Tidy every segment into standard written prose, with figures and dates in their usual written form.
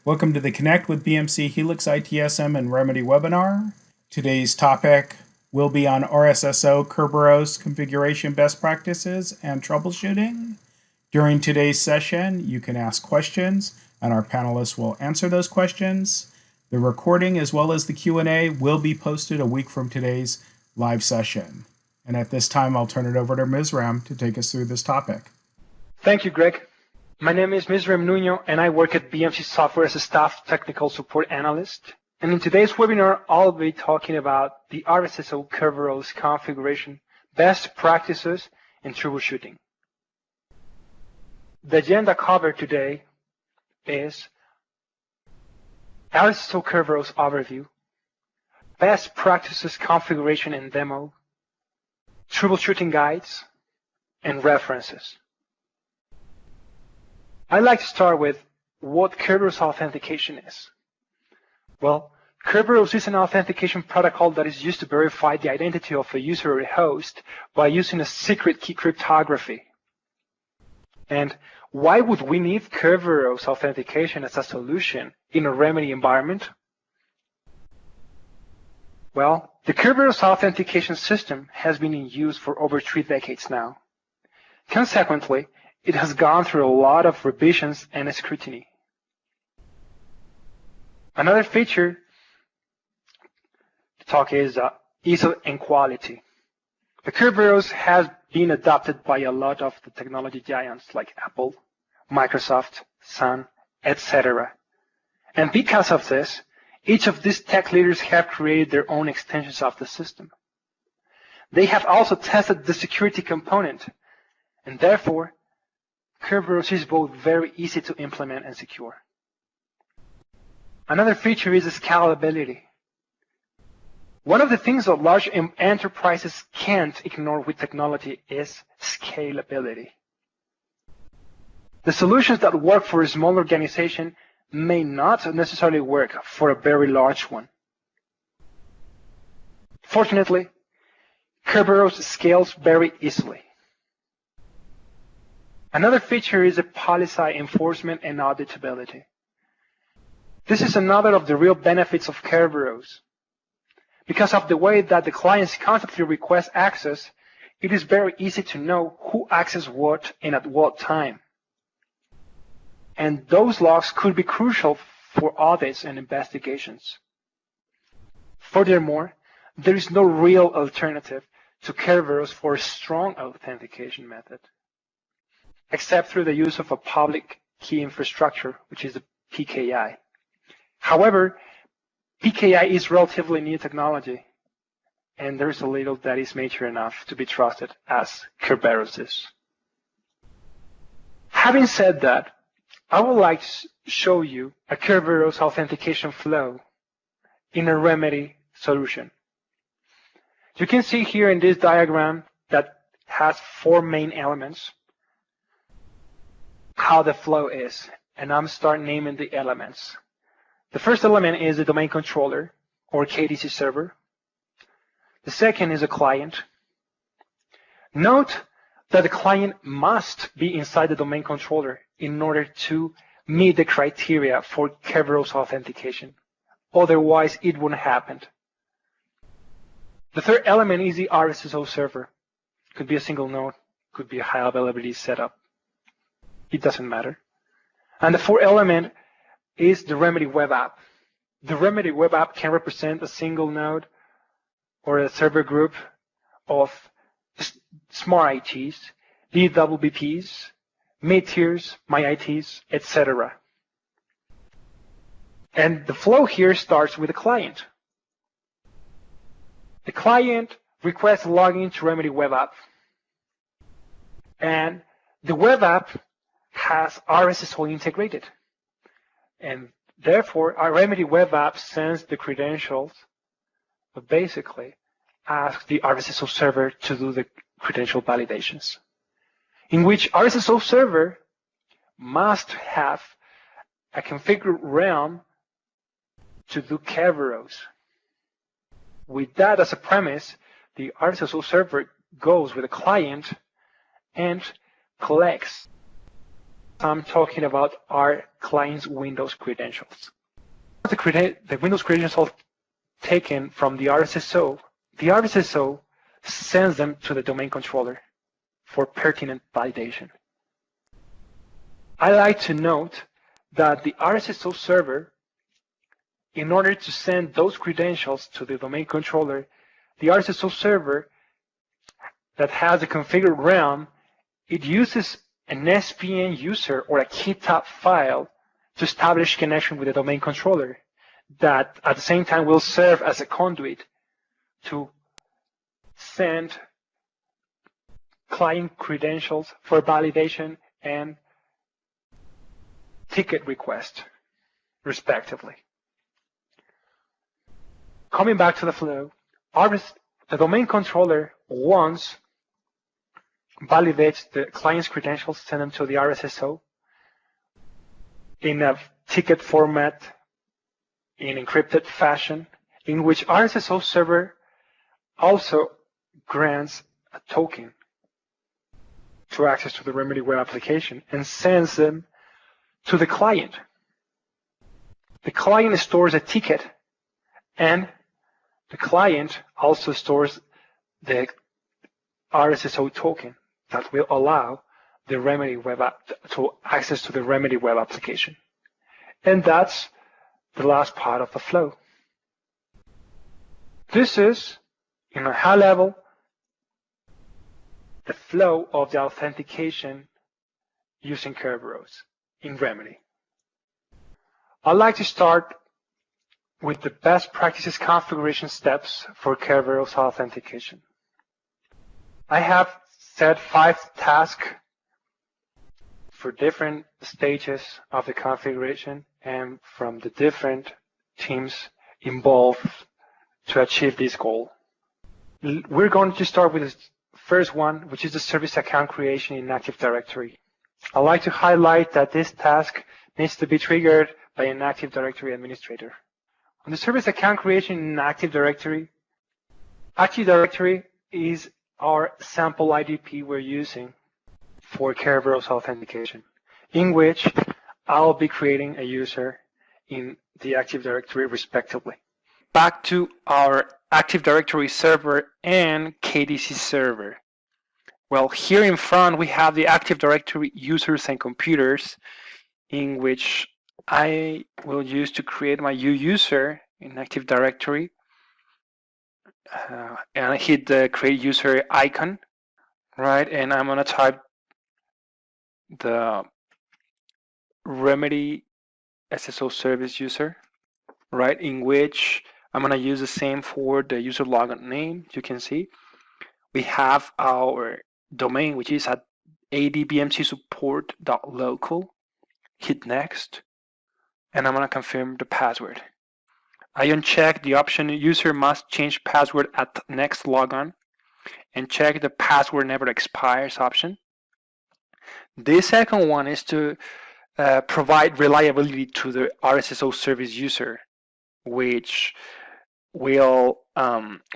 Welcome to the Connect with BMC Helix ITSM and Remedy webinar. Today's topic will be on RSSO Kerberos configuration best practices and troubleshooting. During today's session, you can ask questions and our panelists will answer those questions. The recording as well as the Q&A will be posted a week from today's live session. And at this time, I'll turn it over to Mizraim to take us through this topic. Thank you, Greg. My name is Mizraim Nuno, and I work at BMC Software as a staff technical support analyst. And in today's webinar, I'll be talking about the RSSO Kerberos configuration, best practices, and troubleshooting. The agenda covered today is RSSO Kerberos overview, best practices configuration and demo, troubleshooting guides, and references. I'd like to start with what Kerberos authentication is. Well, Kerberos is an authentication protocol that is used to verify the identity of a user or a host by using a secret key cryptography. And why would we need Kerberos authentication as a solution in a Remedy environment? Well, the Kerberos authentication system has been in use for over 3 decades now. Consequently, it has gone through a lot of revisions and scrutiny. Another feature to talk is ease and quality. The Kerberos has been adopted by a lot of the technology giants like Apple, Microsoft, Sun, etc. And because of this, each of these tech leaders have created their own extensions of the system. They have also tested the security component, and therefore, Kerberos is both very easy to implement and secure. Another feature is scalability. One of the things that large enterprises can't ignore with technology is scalability. The solutions that work for a small organization may not necessarily work for a very large one. Fortunately, Kerberos scales very easily. Another feature is policy enforcement and auditability. This is another of the real benefits of Kerberos. Because of the way that the clients constantly request access, it is very easy to know who accesses what and at what time. And those logs could be crucial for audits and investigations. Furthermore, there is no real alternative to Kerberos for a strong authentication method, except through the use of a public key infrastructure, which is the PKI. However, PKI is relatively new technology, and there's a little that is mature enough to be trusted as Kerberos is. Having said that, I would like to show you a Kerberos authentication flow in a Remedy solution. You can see here in this diagram that has 4 main elements, how the flow is, and I'm starting naming the elements. The first element is the domain controller or KDC server. The second is a client. Note that the client must be inside the domain controller in order to meet the criteria for Kerberos authentication. Otherwise, it wouldn't happen. The third element is the RSSO server. Could be a single node, could be a high availability setup. It doesn't matter. And the fourth element is the Remedy web app. The Remedy web app can represent a single node or a server group of smart ITs, DWBPs, mid-tiers, MyITs, etc. And the flow here starts with the client. The client requests login to Remedy web app. And the web app has RSSO integrated. And therefore, our Remedy web app sends the credentials, but basically asks the RSSO server to do the credential validations, in which RSSO server must have a configured realm to do Kerberos. With that as a premise, the RSSO server goes with the client and collects I'm talking about our client's Windows credentials. The Windows credentials taken from the RSSO. The RSSO sends them to the domain controller for pertinent validation. I like to note that the RSSO server, in order to send those credentials to the domain controller, the RSSO server that has a configured realm, it uses an SPN user or a Keytab file to establish connection with the domain controller that at the same time will serve as a conduit to send client credentials for validation and ticket request, respectively. Coming back to the flow, the domain controller once validates the client's credentials, send them to the RSSO in a ticket format in encrypted fashion, in which RSSO server also grants a token to access to the Remedy web application and sends them to the client. The client stores a ticket, and the client also stores the RSSO token that will allow the Remedy web app to access to the Remedy web application. And that's the last part of the flow. This is, in a high level, the flow of the authentication using Kerberos in Remedy. I'd like to start with the best practices configuration steps for Kerberos authentication. I have set 5 tasks for different stages of the configuration and from the different teams involved to achieve this goal. We're going to start with the first one, which is the service account creation in Active Directory. I'd like to highlight that this task needs to be triggered by an Active Directory administrator. On the service account creation in Active Directory is our sample IDP we're using for Kerberos authentication, in which I'll be creating a user in the Active Directory respectively. Back to our Active Directory server and KDC server. Well, here in front we have the Active Directory users and computers, in which I will use to create my user in Active Directory. And I hit the create user icon, right? And I'm gonna type the Remedy SSO service user, right? In which I'm gonna use the same for the user login name. You can see we have our domain, which is at adbmcsupport.local. Hit next, and I'm gonna confirm the password. I uncheck the option user must change password at next logon and check the password never expires option. The second one is to provide reliability to the RSSO service user, which will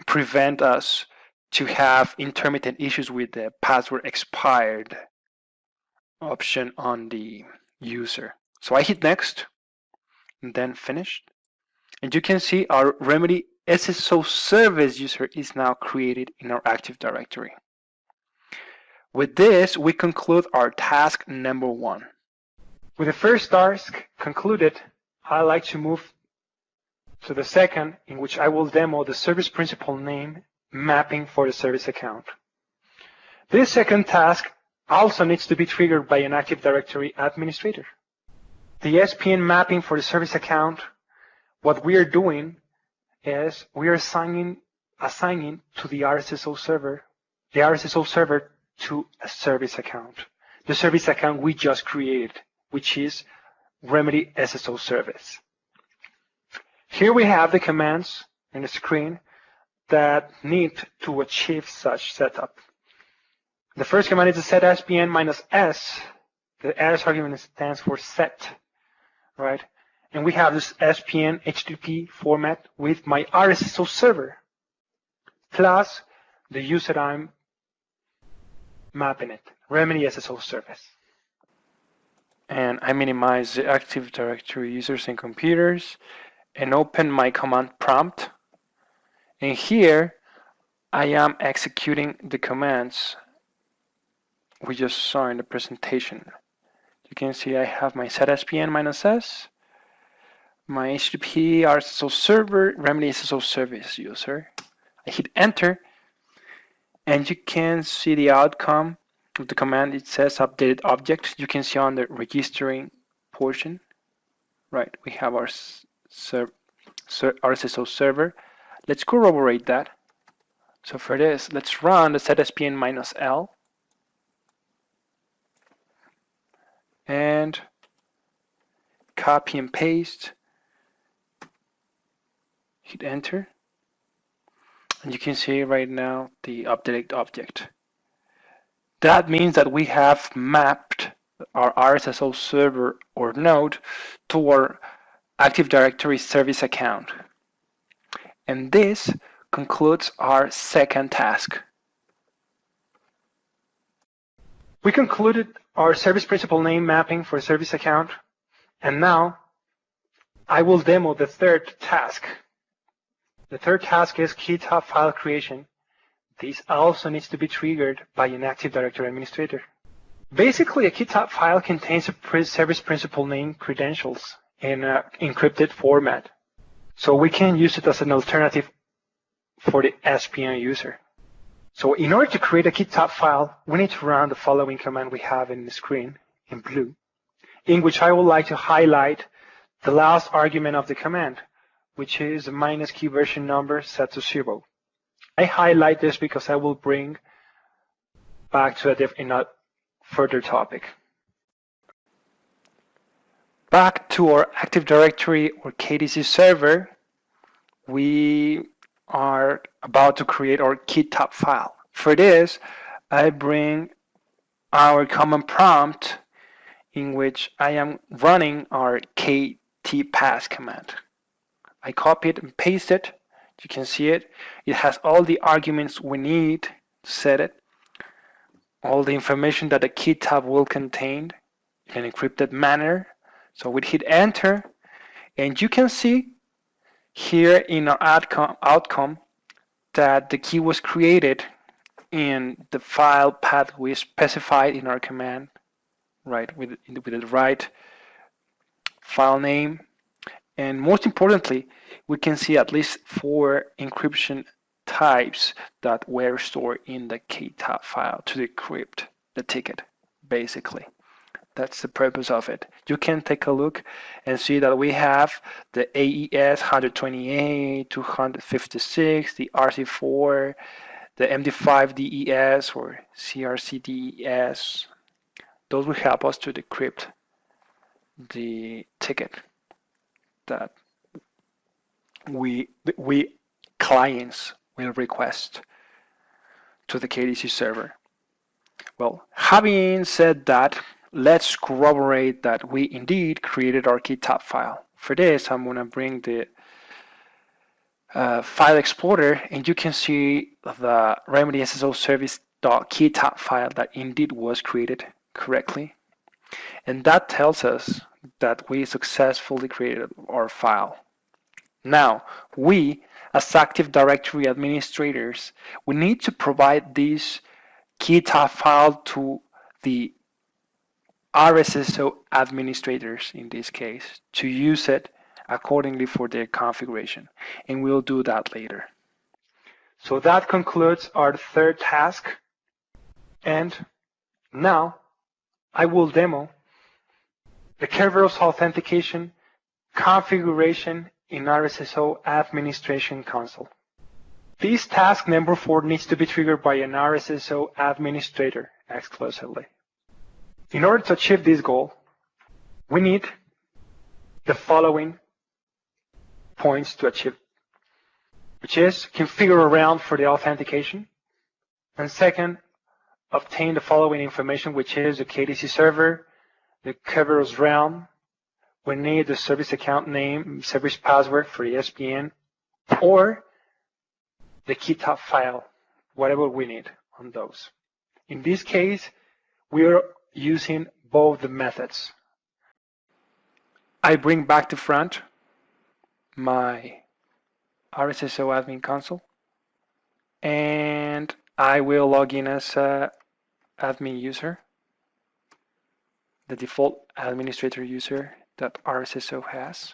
prevent us to have intermittent issues with the password expired option on the user. So I hit next and then finish. And you can see our Remedy SSO service user is now created in our Active Directory. With this, we conclude our task number 1. With the first task concluded, I'd like to move to the second, in which I will demo the service principal name mapping for the service account. This second task also needs to be triggered by an Active Directory administrator. The SPN mapping for the service account, what we are doing is we are assigning to the RSSO server to a service account. The service account we just created, which is Remedy SSO service. Here we have the commands in the screen that need to achieve such setup. The first command is to set SPN -s. The S argument stands for set, right? And we have this SPN HTTP format with my RSSO server, plus the user I'm mapping it, Remedy SSO service. and I minimize the Active Directory users and computers and open my command prompt. And here I am executing the commands we just saw in the presentation. You can see I have my set SPN-S, my HTTP RSSO server, remedy SSO service user. I hit enter, and you can see the outcome of the command. It says updated object. You can see on the registering portion, right? We have our RSSO server. Let's corroborate that. So for this, let's run the set SPN-L. And copy and paste, hit enter, and you can see right now the updated object. That means that we have mapped our RSSO server or node to our Active Directory service account. And this concludes our second task. We concluded our service principal name mapping for service account, and now I will demo the third task. The third task is Keytab file creation. This also needs to be triggered by an Active Directory administrator. Basically, a Keytab file contains a service principal name credentials in an encrypted format. So we can use it as an alternative for the SPN user. So in order to create a Keytab file, we need to run the following command we have in the screen in blue, in which I would like to highlight the last argument of the command, which is a minus key version number set to 0. I highlight this because I will bring back to a further topic. Back to our Active Directory or KDC server, we are about to create our Keytab file. For this, I bring our command prompt in which I am running our ktpass command. I copy it and paste it. You can see it. It has all the arguments we need to set it, all the information that the Keytab will contain in an encrypted manner. So we hit enter, and you can see here in our outcome that the key was created in the file path we specified in our command, right, with the right file name. And most importantly, we can see at least 4 encryption types that were stored in the Keytab file to decrypt the ticket, basically. That's the purpose of it. You can take a look and see that we have the AES 128, 256, the RC4, the MD5 DES or CRC DES. Those will help us to decrypt the ticket that we clients will request to the KDC server. Well, having said that, let's corroborate that we indeed created our Keytab file. For this, I'm going to bring the file explorer, and you can see the remedy SSO service.keytab file that indeed was created correctly. And that tells us that we successfully created our file. Now, we, as Active Directory administrators, we need to provide this Keytab file to the RSSO administrators, in this case, to use it accordingly for their configuration. And we'll do that later. So that concludes our third task. And now I will demo the Kerberos authentication configuration in RSSO administration console. This task number 4 needs to be triggered by an RSSO administrator exclusively. In order to achieve this goal, we need the following points to achieve, which is configure a realm for the authentication, and second, obtain the following information, which is the KDC server, the Kerberos realm. We need the service account name, service password for the SPN, or the Keytab file, whatever we need on those. In this case, we are using both the methods. I bring back to front my RSSO admin console, and I will log in as a admin user, the default administrator user that RSSO has.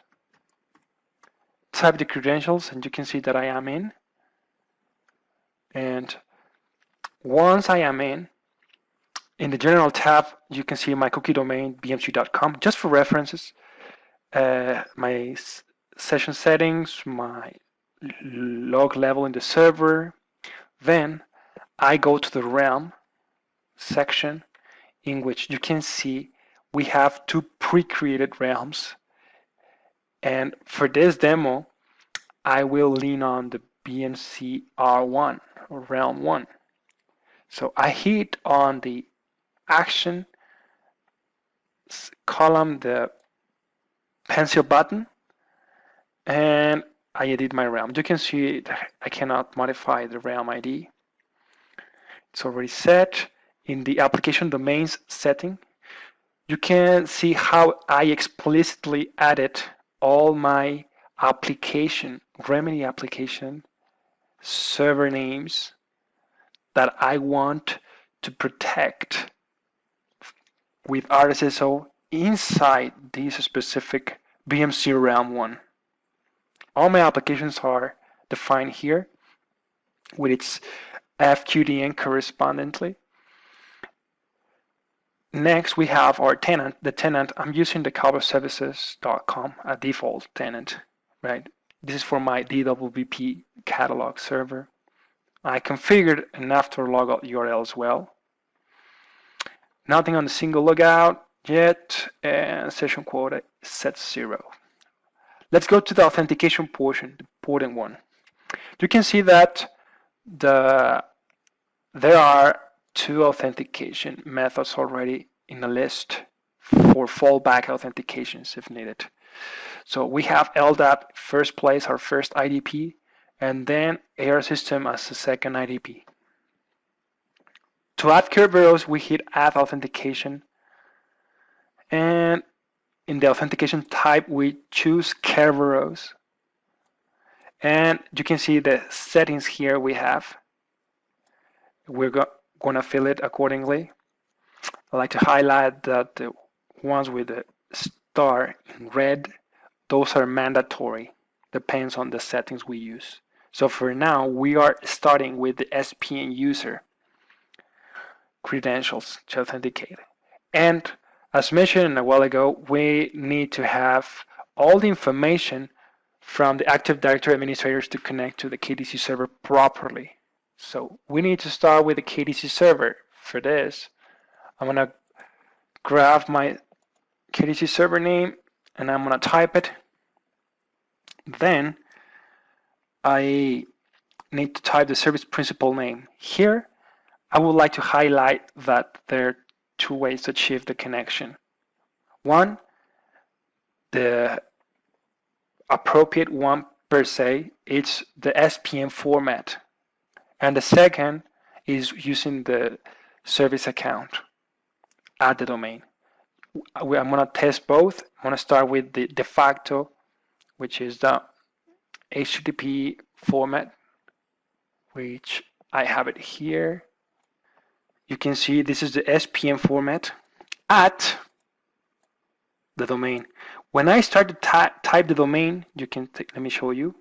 Type the credentials, and you can see that I am in. And once I am in the general tab, you can see my cookie domain, bmc.com, just for references, my session settings, my log level in the server. Then I go to the realm section, in which you can see we have two pre-created realms. And for this demo, I will lean on the BMC R1 or realm 1. So I hit on the action column, the pencil button, and I edit my realm. You can see I cannot modify the realm ID. It's already set. In the application domains setting, you can see how I explicitly added all my remedy application server names that I want to protect with RSSO inside this specific BMC realm 1. All my applications are defined here with its FQDN correspondingly. Next, we have our tenant. The tenant, I'm using the calverservices.com, a default tenant, right? This is for my DWP catalog server. I configured an after logout URL as well. Nothing on the single logout yet, and session quota is set 0. Let's go to the authentication portion, the important one. You can see that there are two authentication methods already in the list for fallback authentications if needed. So we have LDAP first place, our first IDP, and then AR system as the second IDP. To add Kerberos, we hit add authentication, and in the authentication type we choose Kerberos, and you can see the settings here we have. We're going to fill it accordingly. I like to highlight that the ones with the star in red, those are mandatory, depends on the settings we use. So for now, we are starting with the SPN user credentials to authenticate. And as mentioned a while ago, we need to have all the information from the Active Directory administrators to connect to the KDC server properly. So we need to start with the KDC server. For this, I'm going to grab my KDC server name and I'm going to type it. Then I need to type the service principal name. Here, I would like to highlight that there are two ways to achieve the connection. One, the appropriate one per se, it's the SPM format. And the second is using the service account at the domain. I'm going to test both. I'm going to start with the de facto, which is the HTTP format, which I have it here. You can see this is the SPM format at the domain. When I start to type the domain, you can let me show you.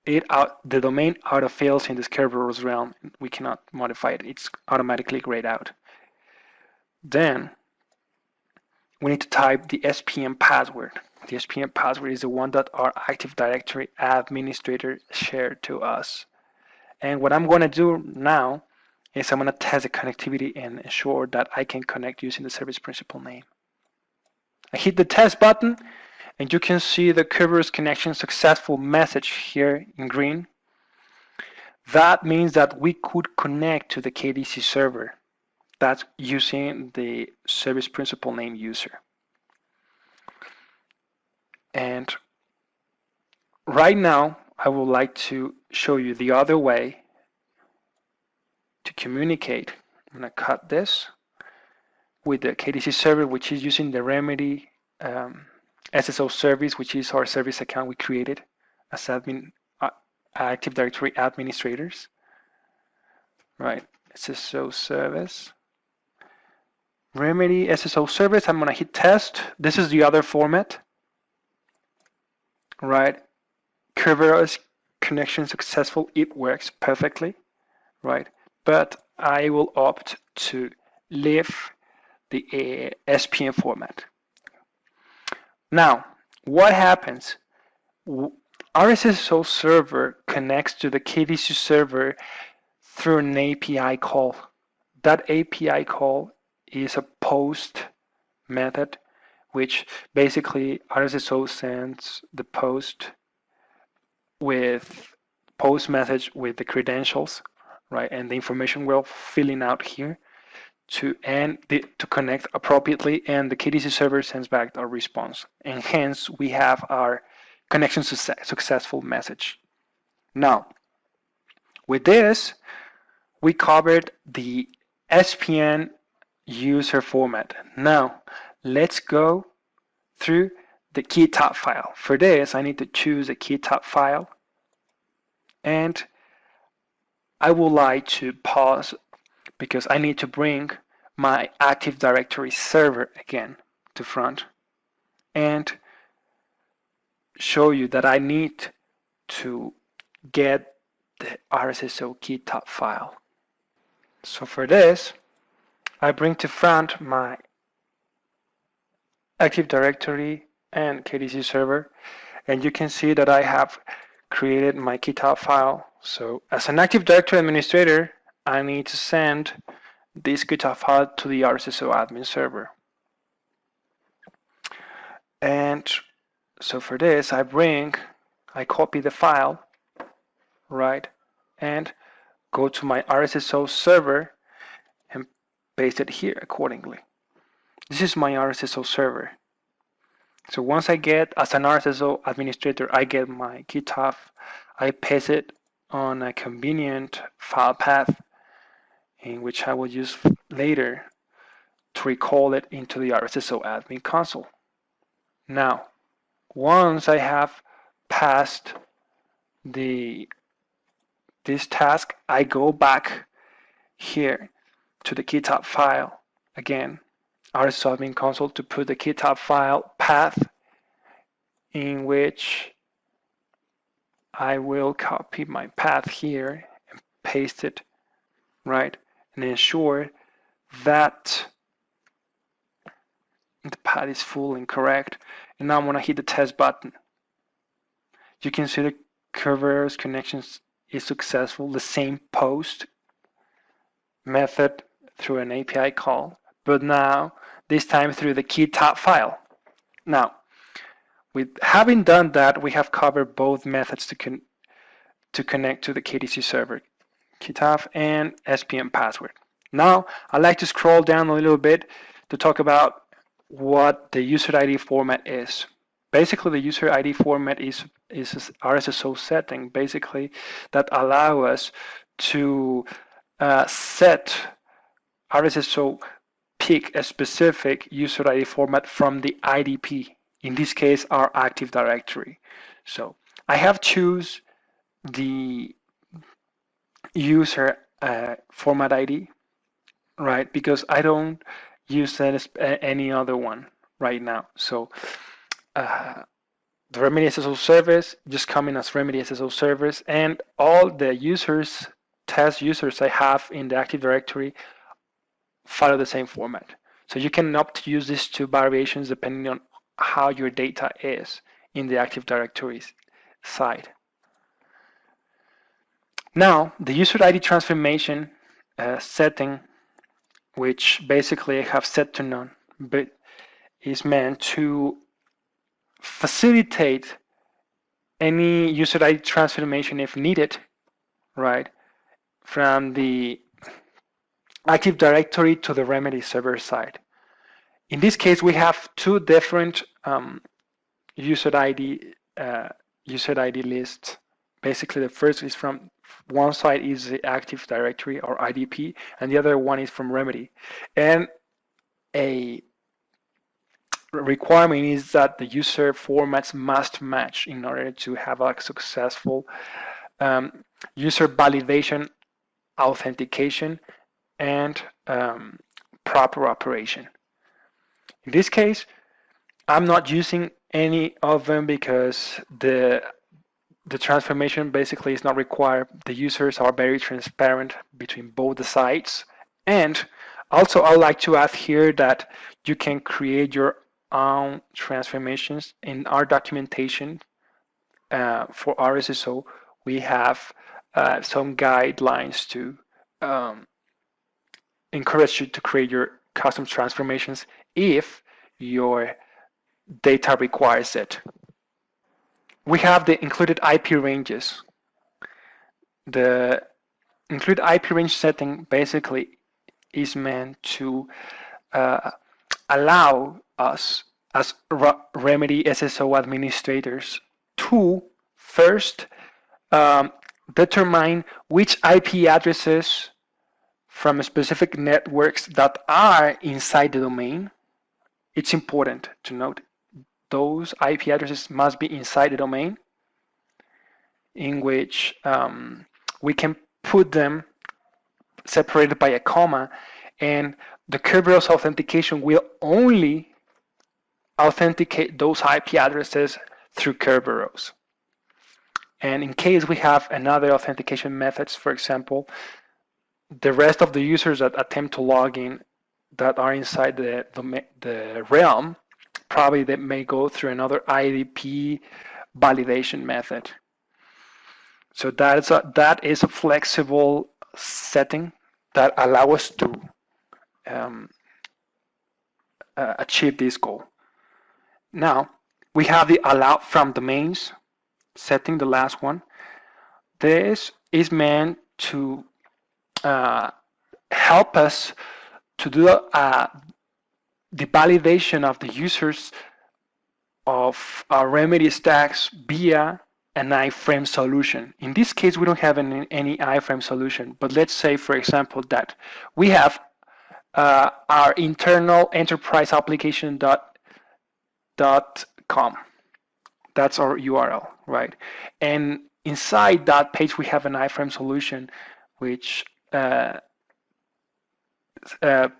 The domain autofills in this Kerberos realm. We cannot modify it. It's automatically grayed out. Then we need to type the SPM password. The SPM password is the one that our Active Directory administrator shared to us. And what I'm going to do now is I'm going to test the connectivity and ensure that I can connect using the service principal name. I hit the test button, and you can see the Kerberos connection successful message here in green. That means that we could connect to the KDC server. That's using the service principal name user. And right now, I would like to show you the other way to communicate. I'm going to cut this. with the KDC server, which is using the Remedy SSO service, which is our service account we created as Active Directory administrators. Right, SSO service. Remedy SSO service, I'm going to hit test. This is the other format. Right, Kerberos connection successful, it works perfectly. Right, but I will opt to leave the SPM format. Now, what happens? RSSO server connects to the KDC server through an API call. That API call is a post method, which basically RSSO sends the post message with the credentials, right, and the information we're filling out here to connect appropriately, and the KDC server sends back our response, and hence we have our connection successful message. Now, with this, we covered the SPN user format. Now, let's go through the Keytab file. For this, I need to choose a Keytab file, and I would like to pause because I need to bring my Active Directory server again to front and show you that I need to get the RSSO Keytab file. So for this, I bring to front my Active Directory and KDC server, and you can see that I have created my Keytab file. So as an Active Directory administrator, I need to send this Keytab file to the RSSO admin server. And so for this, I copy the file, right, and go to my RSSO server and paste it here accordingly. This is my RSSO server. So once I get, as an RSSO administrator, I get my Keytab, I paste it on a convenient file path in which I will use later to recall it into the RSSO admin console. Now, once I have passed this task, I go back here to the Keytab file again, RSSO admin console, to put the Keytab file path in which I will copy my path here and paste it, right, and ensure that the path is full and correct. And now I'm going to hit the test button. You can see the Kerberos connections is successful, the same post method through an API call, but now this time through the Keytab file. Now, with having done that, we have covered both methods to connect to the KDC server, Keytab and SPM password. Now, I'd like to scroll down a little bit to talk about what the user ID format is. Basically, the user ID format is RSSO setting, basically, that allow us to set RSSO pick a specific user ID format from the IDP, in this case, our Active Directory. So I have choose the user format ID, right, because I don't use any other one right now. So the Remedy SSO service just coming as Remedy SSO service, and all the users, test users I have in the Active Directory follow the same format. So you can opt to use these two variations depending on how your data is in the Active Directory side. Now, the user ID transformation setting, which basically I have set to none, but is meant to facilitate any user ID transformation if needed, right, from the Active Directory to the Remedy server side. In this case, we have two different user ID lists. Basically, the first is from one side is the Active Directory or IDP, and the other one is from Remedy. And a requirement is that the user formats must match in order to have a successful user validation, authentication, and proper operation. In this case, I'm not using any of them because the transformation basically is not required. The users are very transparent between both the sides. And also, I'd like to add here that you can create your own transformations. In our documentation for RSSO, we have some guidelines to encourage you to create your custom transformations if your data requires it. We have the included IP ranges. The include IP range setting basically is meant to allow us as Remedy SSO administrators to first determine which IP addresses from specific networks that are inside the domain. It's important to note those IP addresses must be inside the domain, in which we can put them separated by a comma, and the Kerberos authentication will only authenticate those IP addresses through Kerberos. And in case we have another authentication methods, for example, the rest of the users that attempt to log in that are inside the realm, probably they may go through another IDP validation method. So that is a flexible setting that allows us to achieve this goal. Now, we have the allow from domains setting, the last one. This is meant to help us to do the validation of the users of our remedy stacks via an iframe solution. In this case, we don't have any iframe solution, but let's say, for example, that we have our internal enterprise application .com. That's our URL, right? And inside that page, we have an iframe solution which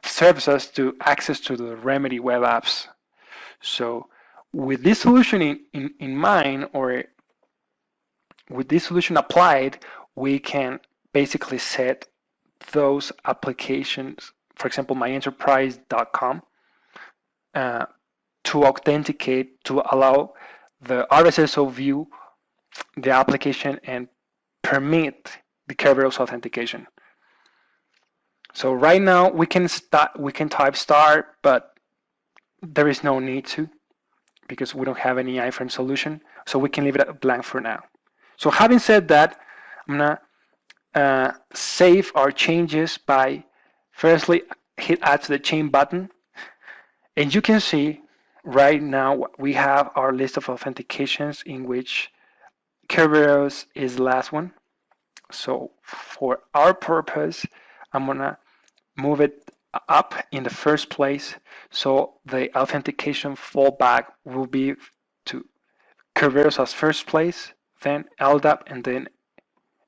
serves us to access to the Remedy web apps. So with this solution in mind, or with this solution applied, we can basically set those applications, for example, myenterprise.com, to authenticate, to allow the RSSO view the application and permit the Kerberos authentication. So right now we can type start, but there is no need to, because we don't have any iframe solution. So we can leave it blank for now. So having said that, I'm gonna save our changes by firstly hit add to the chain button, and you can see right now we have our list of authentications in which Kerberos is the last one. So for our purpose, I'm gonna move it up in the first place, so the authentication fallback will be to Kerberos as first place, then LDAP, and then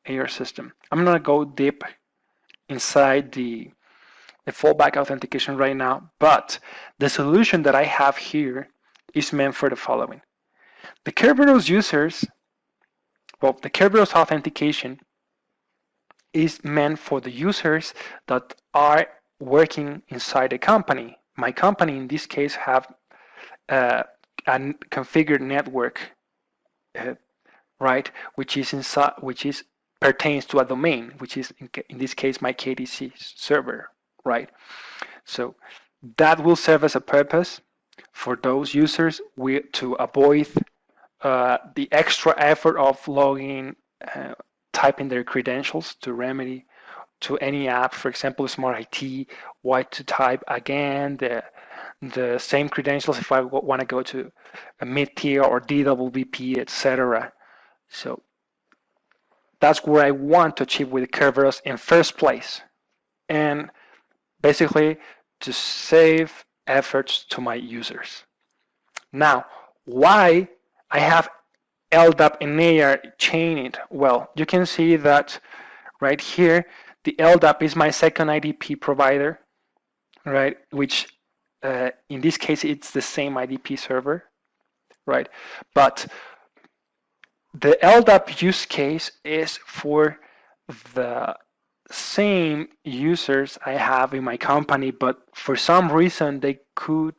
AR system. I'm gonna go deep inside the fallback authentication right now, but the solution that I have here is meant for the following. The Kerberos users, well, the Kerberos authentication is meant for the users that are working inside a company. My company, in this case, have a configured network, right, which pertains to a domain, which is in this case my KDC server, right? So that will serve as a purpose for those users to avoid the extra effort of logging, typing their credentials to Remedy, to any app, for example, Smart IT, why to type again the same credentials if I want to go to a mid-tier or DWP, etc. So that's where I want to achieve with Kerberos in first place. And basically, to save efforts to my users. Now, why I have LDAP and AR chained? Well, you can see that right here, the LDAP is my second IDP provider, right? Which in this case, it's the same IDP server, right? But the LDAP use case is for the same users I have in my company, but for some reason they could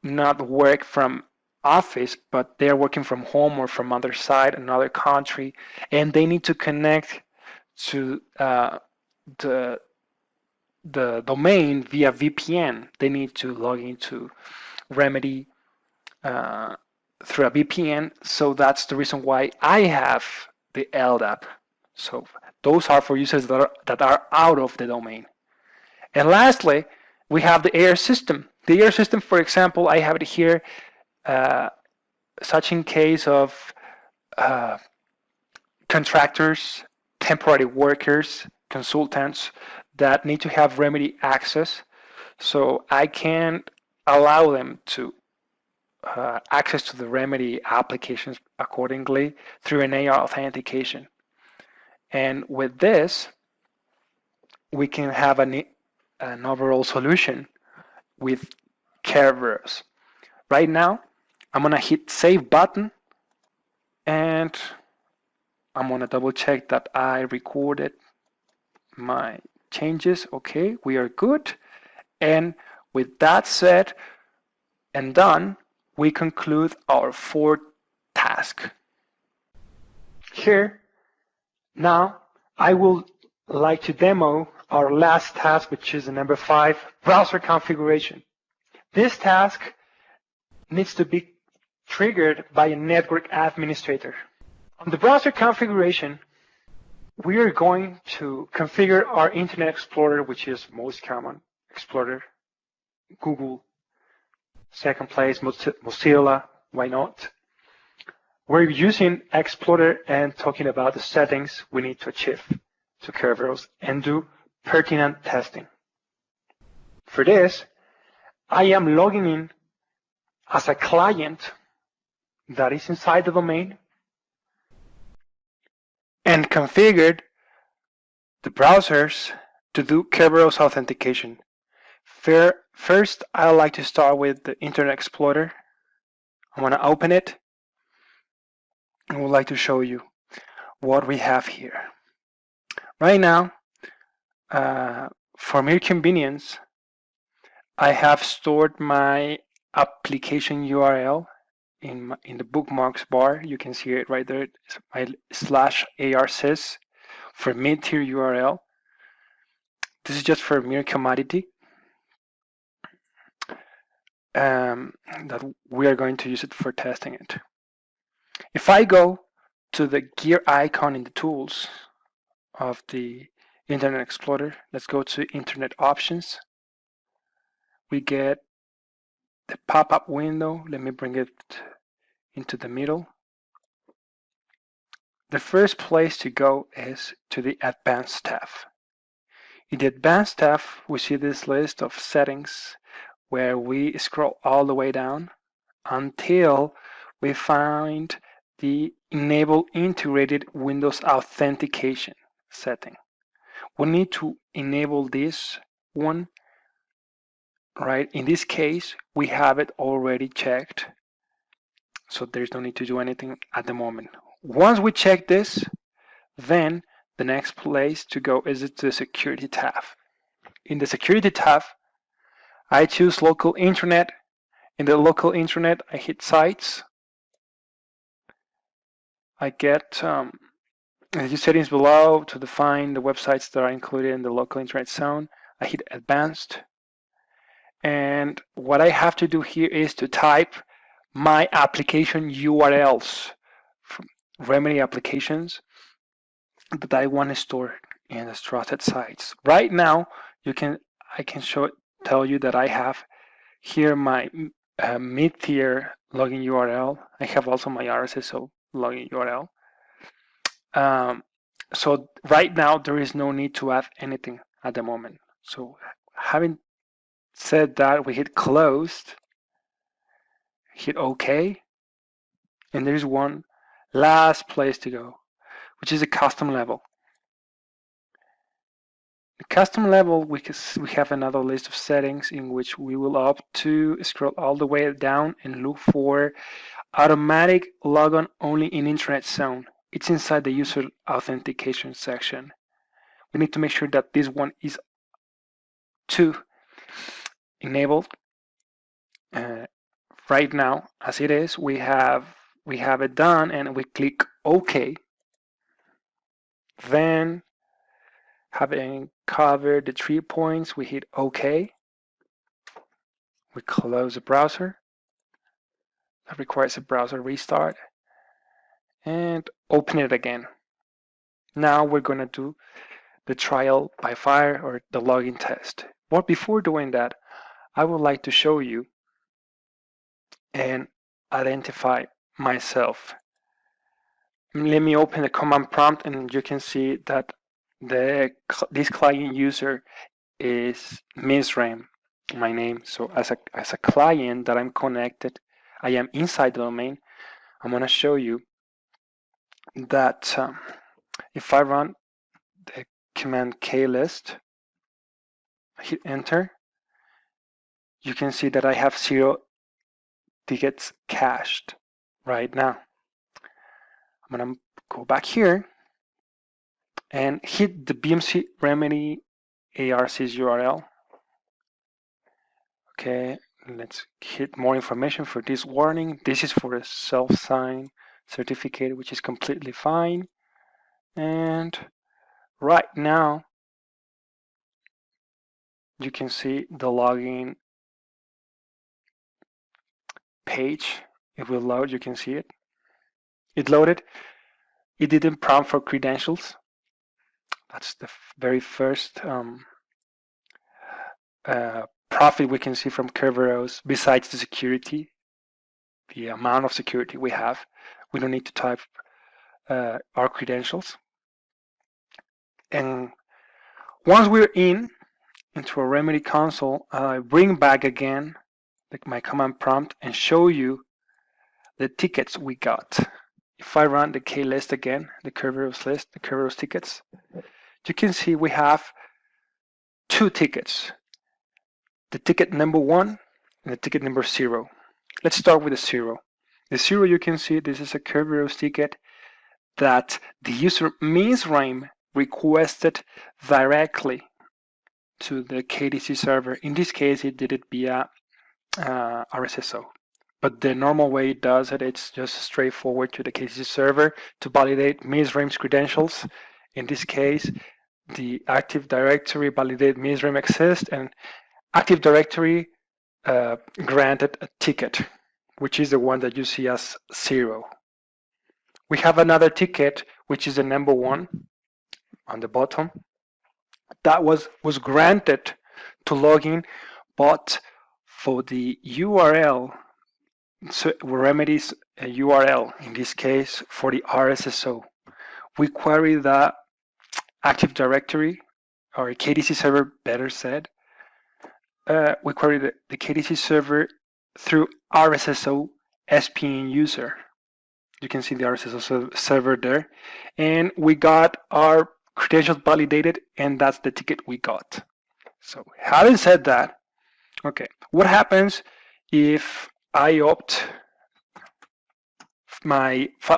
not work from office, but they're working from home or from other side, another country, and they need to connect to the domain via VPN. They need to log into Remedy through a VPN. So that's the reason why I have the LDAP. So those are for users that are out of the domain. And lastly, we have the AR system. The AR system, for example, I have it here, such in case of contractors, temporary workers, consultants that need to have Remedy access. So I can allow them to access to the Remedy applications accordingly through an AR authentication. And with this, we can have an overall solution with Kerberos. Right now, I'm gonna hit save button, and I'm gonna double check that I recorded my changes. Okay, we are good. And with that said and done, we conclude our fourth task. Here, now, I will like to demo our last task, which is number 5, browser configuration. This task needs to be triggered by a network administrator. On the browser configuration, we are going to configure our Internet Explorer, which is most common Explorer, Google, second place, Mozilla, why not? We're using Explorer and talking about the settings we need to achieve to Kerberos and do pertinent testing. For this, I am logging in as a client that is inside the domain and configured the browsers to do Kerberos authentication. First, I like to start with the Internet Explorer. I'm going to open it. I would like to show you what we have here. Right now, for mere convenience, I have stored my application URL in the bookmarks bar. You can see it right there. It's my /arsys for mid-tier URL. This is just for mere commodity. That we are going to use it for testing it. If I go to the gear icon in the tools of the Internet Explorer, let's go to Internet Options. We get the pop-up window. Let me bring it into the middle. The first place to go is to the Advanced tab. In the Advanced tab, we see this list of settings where we scroll all the way down until we find the Enable Integrated Windows Authentication setting. We need to enable this one, right? In this case, we have it already checked, so there's no need to do anything at the moment. Once we check this, then the next place to go is to the Security tab. In the Security tab, I choose Local Internet. In the Local Internet, I hit Sites. I get the settings below to define the websites that are included in the local internet zone. I hit Advanced. And what I have to do here is to type my application URLs from Remedy applications that I want to store in the trusted sites. Right now, I can tell you that I have here my mid-tier login URL. I have also my RSSO login URL. So right now there is no need to add anything at the moment. So having said that, we hit closed, hit OK, and there's one last place to go, which is a custom level. The custom level, we have another list of settings in which we will opt to scroll all the way down and look for automatic logon only in internet zone. It's inside the user authentication section. We need to make sure that this one is enabled. Right now, as it is, we have it done, and we click OK. Then, having covered the 3 points, we hit OK. We close the browser. That requires a browser restart. And open it again. Now we're going to do the trial by fire, or the login test. But before doing that, I would like to show you and identify myself. Let me open the command prompt, and you can see that this client user is Mizraim, my name. So as a client that I'm connected, I am inside the domain. I'm going to show you that if I run the command klist, hit enter, you can see that I have 0 tickets cached right now. I'm going to go back here and hit the BMC remedy ARC's URL. Okay, let's hit more information for this warning. This is for a self-sign certificate, which is completely fine. And right now, you can see the login page. It will load, you can see it. It loaded. It didn't prompt for credentials. That's the very first profit we can see from Kerberos. Besides the security, the amount of security we have, we don't need to type our credentials. And once we're into a remedy console, I bring back again my command prompt and show you the tickets we got. If I run the klist again, the Kerberos list, the Kerberos tickets, you can see we have 2 tickets. The ticket number 1 and the ticket number 0. Let's start with the 0. The 0, you can see this is a Kerberos ticket that the user Mizraim requested directly to the KDC server. In this case, it did it via RSSO. But the normal way it does it, it's just straightforward to the KDC server to validate Mizraim's credentials. In this case, the Active Directory validated Mizraim exists, and Active Directory granted a ticket, which is the one that you see as 0. We have another ticket, which is the number 1 on the bottom. That was granted to login, but for the URL, so remedies a URL, in this case for the RSSO. We query the Active Directory, or KDC server, better said. We query the KDC server through RSSO SPN user. You can see the RSSO server there. And we got our credentials validated, and that's the ticket we got. So having said that, okay, what happens if I opt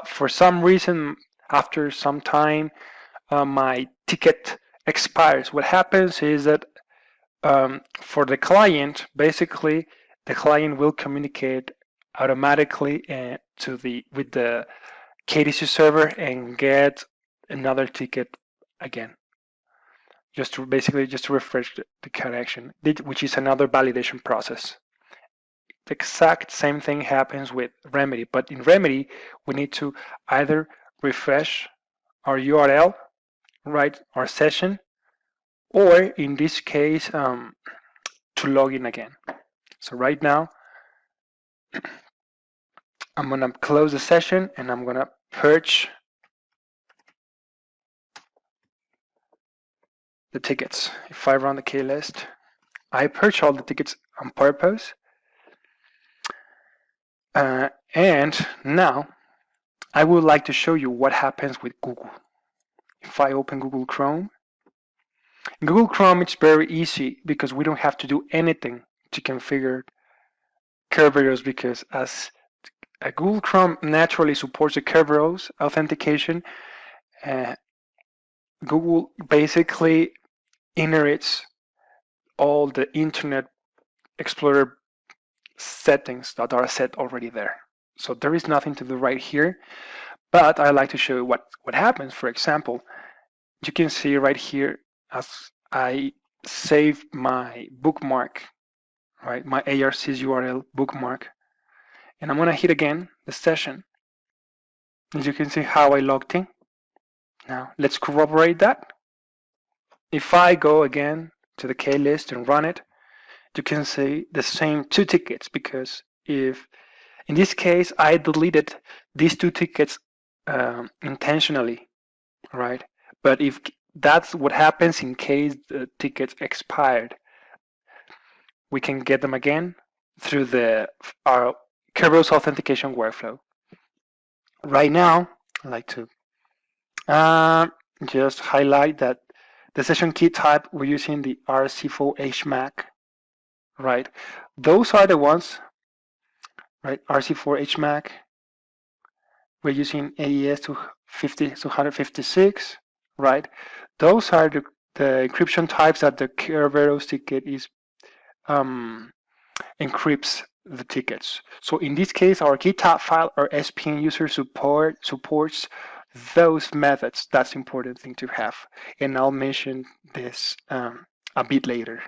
for some reason, after some time, my ticket expires? What happens is that for the client, basically, the client will communicate automatically with the KDC server and get another ticket again, just to refresh the connection, which is another validation process. The exact same thing happens with remedy, but in remedy we need to either refresh our URL, right, our session, or in this case to log in again. So right now I'm gonna close the session and I'm gonna purge the tickets. If I run the klist, I purged all the tickets on purpose. And now I would like to show you what happens with Google. If I open Google Chrome, in Google Chrome it's very easy because we don't have to do anything to configure Kerberos, because as Google Chrome naturally supports the Kerberos authentication, Google basically inherits all the Internet Explorer settings that are set already there. So there is nothing to do right here, but I like to show you what happens. For example, you can see right here as I save my bookmark, right, my ARC's URL bookmark, and I'm gonna hit again the session. As you can see how I logged in. Now let's corroborate that. If I go again to the K list and run it, you can see the same 2 tickets, because if in this case I deleted these 2 tickets intentionally, right? But if that's what happens in case the tickets expired, we can get them again through our Kerberos authentication workflow. Right now, I'd like to just highlight that the session key type, we're using the RSSO HMAC, right? Those are the ones, right? RC4 HMAC. We're using AES 256, right? Those are the encryption types that the Kerberos ticket is encrypts the tickets. So in this case, our Keytab file or SPN user supports those methods. That's the important thing to have, and I'll mention this a bit later.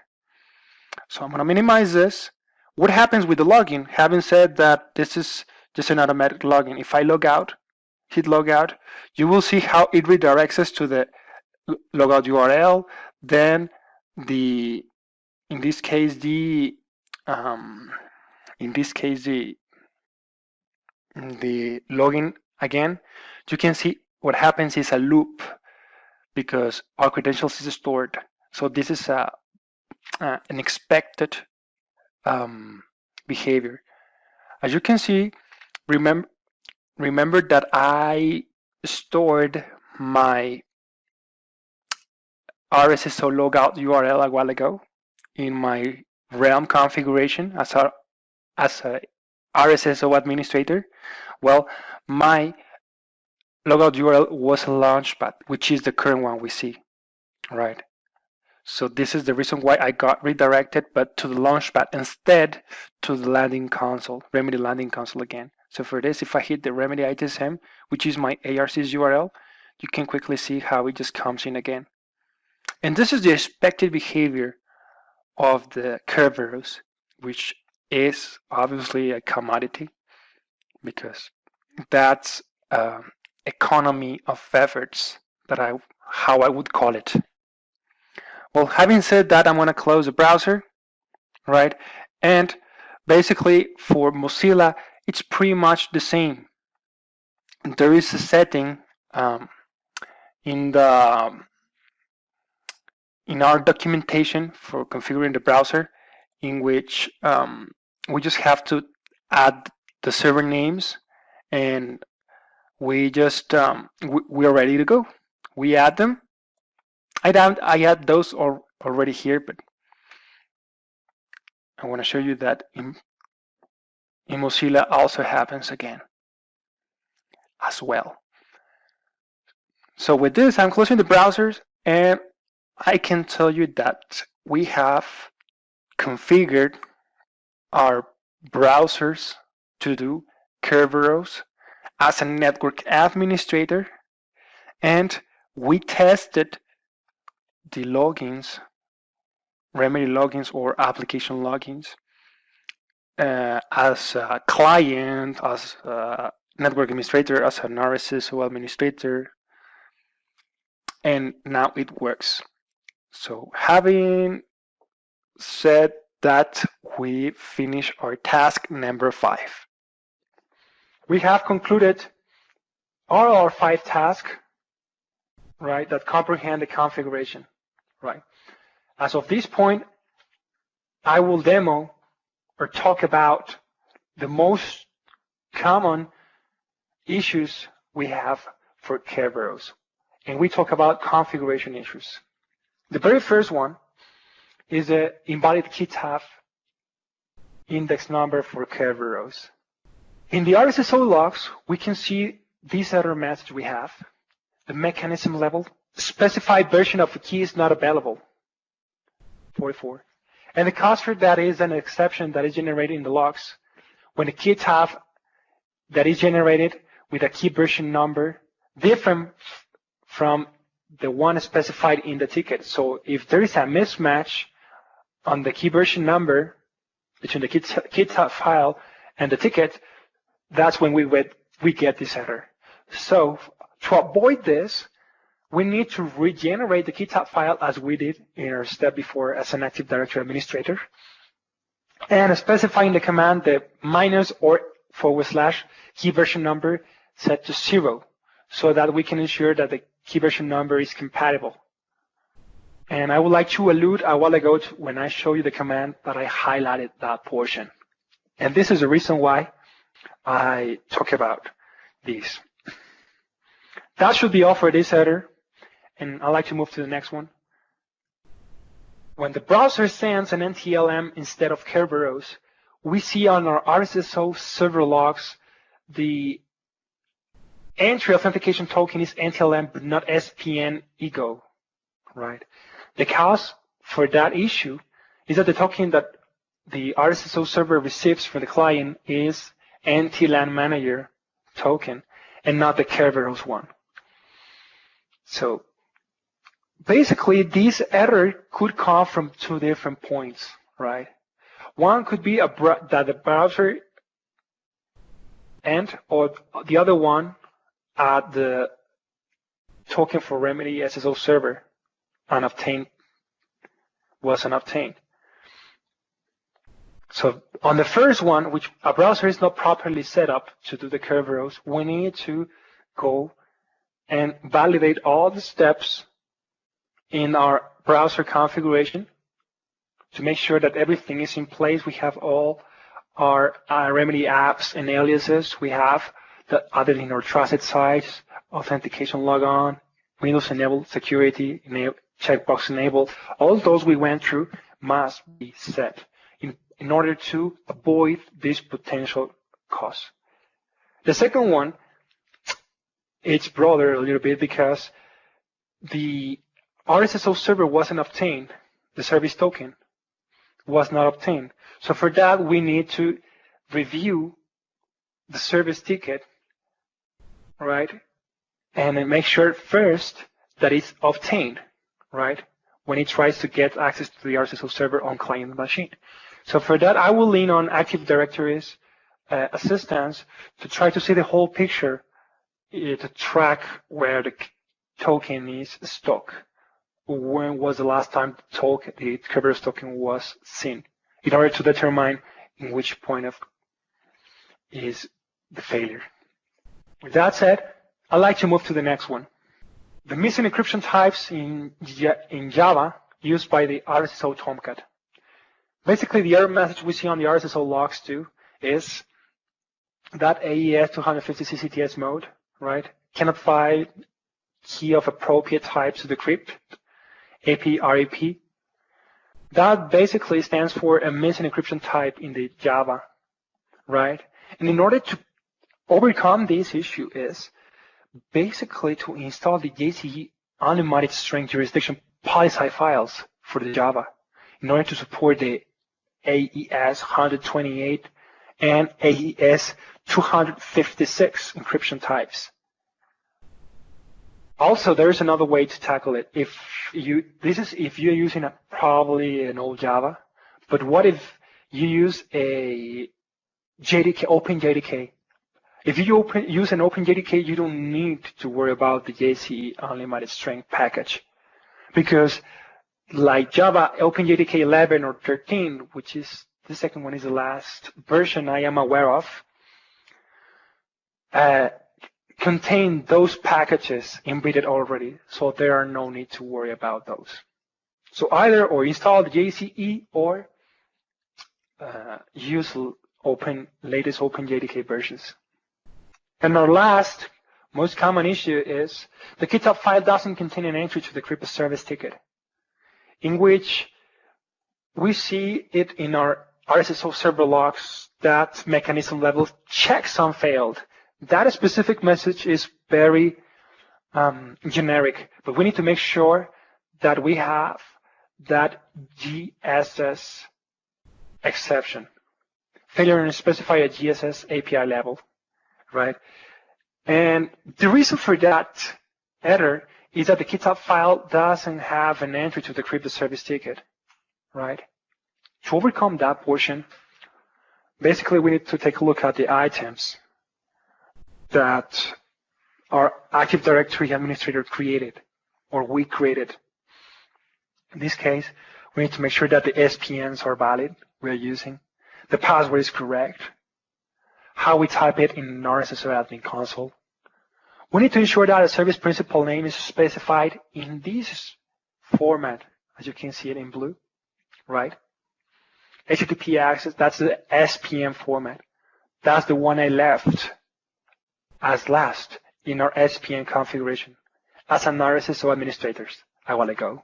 So I'm going to minimize this. What happens with the login? Having said that, this is just an automatic login. If I log out, hit logout, you will see how it redirects us to the logout URL. Then in this case the login again. You can see what happens is a loop because our credentials is stored. So this is an expected behavior. As you can see, remember that I stored my RSSO logout URL a while ago in my realm configuration as a RSSO administrator. Well, my logout URL was a launchpad, which is the current one we see, right? So this is the reason why I got redirected, but to the launchpad instead to the landing console, Remedy landing console again. So for this, if I hit the Remedy ITSM, which is my ARC's URL, you can quickly see how it just comes in again. And this is the expected behavior of the Kerberos, which is obviously a commodity because that's economy of efforts how I would call it. Well, having said that, I'm going to close the browser, right? And basically for Mozilla, it's pretty much the same. There is a setting in our documentation for configuring the browser in which we just have to add the server names, and we just we are ready to go. We add them. I add those already here, but I want to show you that in Mozilla also happens again as well. So with this, I'm closing the browsers, and I can tell you that we have configured our browsers to do Kerberos as a network administrator, and we tested the logins, Remedy logins or application logins, as a client, as a network administrator, as an RSSO administrator, and now it works. So having said that, we finish our task number 5. We have concluded all our 5 tasks, right, that comprehend the configuration, right? As of this point, I will demo or talk about the most common issues we have for Kerberos. And we talk about configuration issues. The very first one is the invalid Keytab index number for Kerberos. In the RSSO logs, we can see this error message we have. The mechanism level, specified version of the key is not available, 44. And the cause for that is an exception that is generated in the logs when the Keytab that is generated with a key version number different from the one specified in the ticket. So if there is a mismatch on the key version number between the Keytab file and the ticket, that's when we get this error. So to avoid this, we need to regenerate the Keytab file as we did in our step before as an Active Directory administrator, and specifying the command the minus or / key version number set to 0, so that we can ensure that the key version number is compatible. And I would like to allude a while ago to when I show you the command that I highlighted that portion. And this is the reason why I talk about this. That should be all for this header. And I'd like to move to the next one. When the browser sends an NTLM instead of Kerberos, we see on our RSSO server logs the entry authentication token is NTLM but not SPN ego, right? The cause for that issue is that the token that the RSSO server receives from the client is NTLM manager token and not the Kerberos one. So basically, this error could come from two different points, right? One could be that the browser end, or the other one at the token for remedy SSO server was unobtained. So on the first one, which a browser is not properly set up to do the Kerberos, we need to go and validate all the steps in our browser configuration to make sure that everything is in place. We have all our remedy apps and aliases. We have the other in our trusted sites, authentication logon, Windows enabled, security enabled, checkbox enabled. All those we went through must be set in order to avoid this potential cost. The second one, it's broader a little bit because the RSSO server wasn't obtained. The service token was not obtained. So for that, we need to review the service ticket, right? And then make sure first that it's obtained, right? When it tries to get access to the RSSO server on client machine. So for that, I will lean on Active Directory's assistance to try to see the whole picture, to track where the token is stuck. When was the last time the Kerberos token was seen, in order to determine in which point of is the failure. With that said, I'd like to move to the next one. The missing encryption types in Java used by the RSSO Tomcat. Basically, the error message we see on the RSSO logs too is that AES 250 CCTS mode, right, cannot find key of appropriate type to decrypt, AP/RAP. That basically stands for a missing encryption type in the Java, right? And in order to overcome this issue is basically to install the JCE unlimited string jurisdiction policy files for the Java in order to support the AES 128 and AES 256 encryption types. Also, there's another way to tackle it. If you're using probably an old Java, but what if you use a JDK, OpenJDK? If you use an OpenJDK, you don't need to worry about the JCE unlimited string package, because like Java OpenJDK 11 or 13, which is the second one, is the last version I am aware of, contain those packages embedded already, so there are no need to worry about those. So either or install the JCE or use latest OpenJDK versions. And our last, most common issue is the Keytab file doesn't contain an entry to the decrypt service ticket, in which we see it in our RSSO server logs that mechanism level checksum failed. That specific message is very generic, but we need to make sure that we have that GSS exception. Failure to specify a GSS API level, right? And the reason for that error is that the Keytab file doesn't have an entry to decrypt the service ticket, right? To overcome that portion, basically we need to take a look at the items that our Active Directory administrator created, or we created. In this case, we need to make sure that the SPNs are valid, we are using, the password is correct, how we type it in RSSO admin console. We need to ensure that a service principal name is specified in this format, as you can see it in blue, right? HTTP access, that's the SPM format. That's the one I left as last in our SPN configuration as an RSSO administrator a while ago.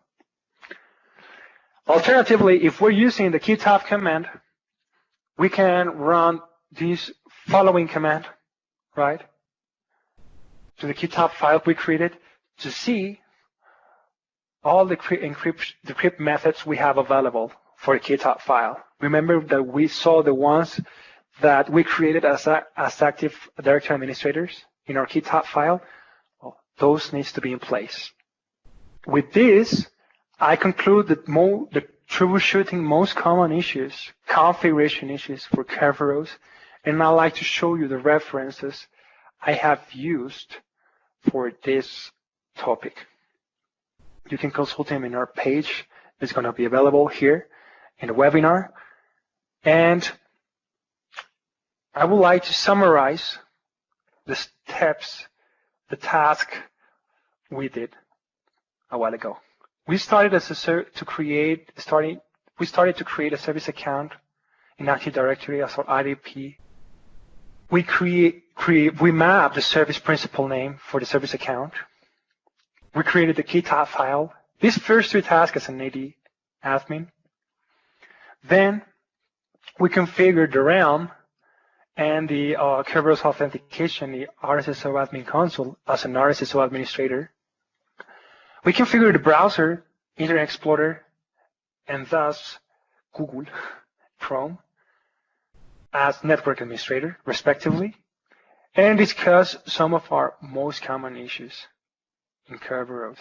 Alternatively, if we're using the Keytab command, we can run this following command, right, to the Keytab file we created to see all the decrypt methods we have available for the Keytab file. Remember that we saw the ones that we created as Active Directory administrators in our Keytab file. Well, those needs to be in place. With this, I conclude that the troubleshooting most common issues, configuration issues for Kerberos, and I'd like to show you the references I have used for this topic. You can consult them in our page. It's going to be available here in the webinar. And I would like to summarize the steps, the task we did a while ago. We started to create a service account in Active Directory as our IDP. We mapped the service principal name for the service account. We created the Keytab file. These first three tasks as an AD admin. Then we configured the realm and the Kerberos Authentication, the RSSO admin console as an RSSO administrator. We configured the browser, Internet Explorer, and thus Google Chrome as network administrator, respectively, and discuss some of our most common issues in Kerberos.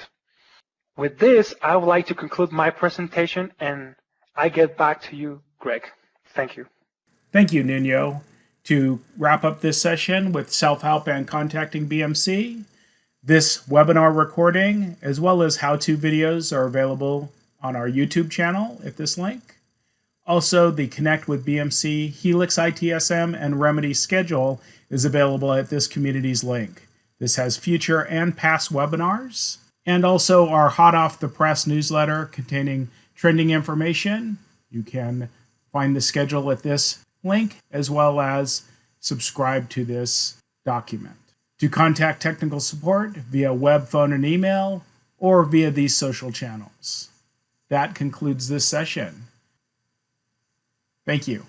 With this, I would like to conclude my presentation, and I get back to you, Greg. Thank you. Thank you, Nuno. To wrap up this session with self-help and contacting BMC, this webinar recording, as well as how-to videos, are available on our YouTube channel at this link. Also, the Connect with BMC, Helix ITSM, and Remedy schedule is available at this community's link. This has future and past webinars, and also our hot off the press newsletter containing trending information. You can find the schedule at this link, as well as subscribe to this document. To contact technical support via web, phone, and email, or via these social channels. That concludes this session. Thank you.